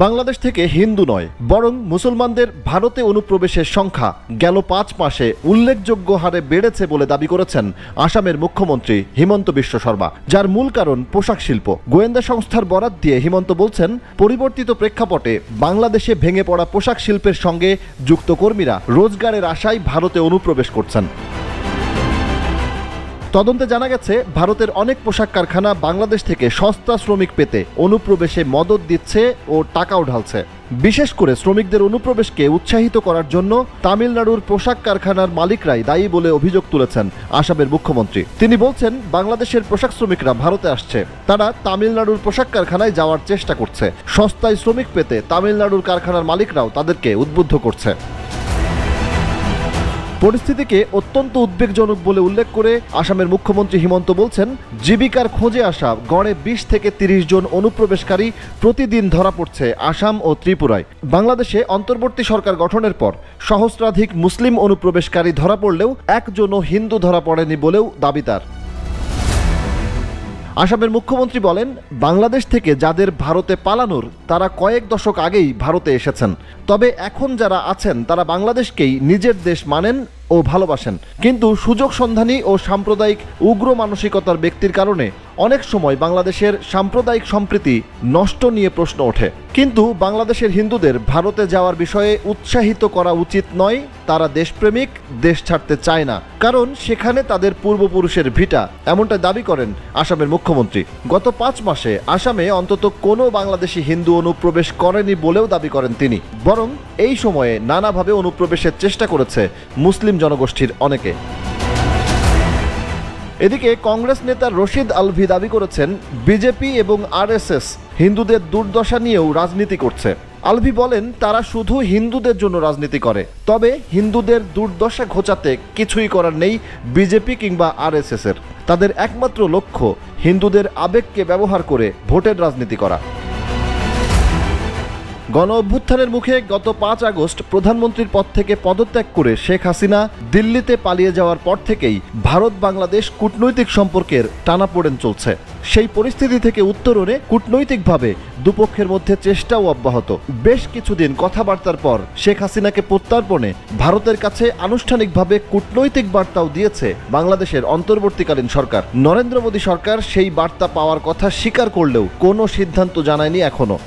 বাংলাদেশ থেকে হিন্দু নয় বরং মুসলমানদের ভারতে অনুপ্রবেশের সংখ্যা গেল ৫ মাসে উল্লেখযোগ্য হারে বেড়েছে বলে দাবি করেছেন আসামের মুখ্যমন্ত্রী হিমন্ত বিশ্ব শর্মা, যার মূল কারণ পোশাক শিল্প। গোয়েন্দা সংস্থার বরাত দিয়ে হিমন্ত বলছেন, পরিবর্তিত প্রেক্ষাপটে বাংলাদেশে ভেঙে পড়া পোশাক শিল্পের সঙ্গে যুক্ত কর্মীরা রোজগারের আশায় ভারতে অনুপ্রবেশ করছেন। তদন্তে জানা গেছে, ভারতের অনেক পোশাক কারখানা বাংলাদেশ থেকে সস্তা শ্রমিক পেতে অনুপ্রবেশে মদদ দিচ্ছে ও টাকাও ঢালছে। বিশেষ করে শ্রমিকদের অনুপ্রবেশকে উৎসাহিত করার জন্য তামিলনাড়ুর পোশাক কারখানার মালিকরাই দায়ী বলে অভিযোগ তুলেছেন আসামের মুখ্যমন্ত্রী। তিনি বলছেন, বাংলাদেশের পোশাক শ্রমিকরা ভারতে আসছে, তারা তামিলনাড়ুর পোশাক কারখানায় যাওয়ার চেষ্টা করছে। সস্তায় শ্রমিক পেতে তামিলনাড়ুর কারখানার মালিকরাও তাদেরকে উদ্বুদ্ধ করছে। পরিস্থিতিকে অত্যন্ত উদ্বেগজনক বলে উল্লেখ করে আসামের মুখ্যমন্ত্রী হিমন্ত বলছেন, জীবিকার খোঁজে আসা গড়ে ২০ থেকে ৩০ জন অনুপ্রবেশকারী প্রতিদিন ধরা পড়ছে আসাম ও ত্রিপুরায়। বাংলাদেশে অন্তর্বর্তী সরকার গঠনের পর সহস্রাধিক মুসলিম অনুপ্রবেশকারী ধরা পড়লেও একজনও হিন্দু ধরা পড়েনি বলেও দাবি তার। আসামের মুখ্যমন্ত্রী বলেন, বাংলাদেশ থেকে যাদের ভারতে পালানোর তারা কয়েক দশক আগেই ভারতে এসেছেন। তবে এখন যারা আছেন তারা বাংলাদেশকেই নিজের দেশ মানেন ও ভালোবাসেন, কিন্তু সুযোগ সন্ধানী ও সাম্প্রদায়িক উগ্র মানসিকতার ব্যক্তির কারণে অনেক সময় বাংলাদেশের সাম্প্রদায়িক সম্প্রীতি নষ্ট নিয়ে প্রশ্ন ওঠে। কিন্তু বাংলাদেশের হিন্দুদের ভারতে যাওয়ার বিষয়ে উৎসাহিত করা উচিত নয়। তারা দেশপ্রেমিক, দেশ ছাড়তে চায় না, কারণ সেখানে তাদের পূর্বপুরুষের ভিটা, এমনটা দাবি করেন আসামের মুখ্যমন্ত্রী। গত ৫ মাসে আসামে অন্তত কোনো বাংলাদেশি হিন্দু অনুপ্রবেশ করেনি বলেও দাবি করেন তিনি, বরং এই সময়ে নানাভাবে অনুপ্রবেশের চেষ্টা করেছে মুসলিম জনগোষ্ঠীর অনেকে। এদিকে কংগ্রেস নেতা রশিদ আলভি দাবি করেছেন, বিজেপি এবং আরএসএস হিন্দুদের দুর্দশা নিয়েও রাজনীতি করছে। আলভি বলেন, তারা শুধু হিন্দুদের জন্য রাজনীতি করে, তবে হিন্দুদের দুর্দশা ঘোচাতে কিছুই করার নেই বিজেপি কিংবা আরএসএস এর। তাদের একমাত্র লক্ষ্য হিন্দুদের আবেগকে ব্যবহার করে ভোটের রাজনীতি করা। গণ অভ্যুত্থানের মুখে গত ৫ আগস্ট প্রধানমন্ত্রীর পদ থেকে পদত্যাগ করে শেখ হাসিনা দিল্লিতে পালিয়ে যাওয়ার পর থেকেই ভারত বাংলাদেশ কূটনৈতিক সম্পর্কের টানাপোড়েন চলছে। সেই পরিস্থিতি থেকে উত্তরণে কূটনৈতিকভাবে দুপক্ষের মধ্যে চেষ্টাও অব্যাহত। বেশ কিছুদিন কথাবার্তার পর শেখ হাসিনাকে প্রত্যর্পণে ভারতের কাছে আনুষ্ঠানিকভাবে কূটনৈতিক বার্তাও দিয়েছে বাংলাদেশের অন্তর্বর্তীকালীন সরকার। নরেন্দ্র মোদী সরকার সেই বার্তা পাওয়ার কথা স্বীকার করলেও কোনো সিদ্ধান্ত জানায়নি এখনো।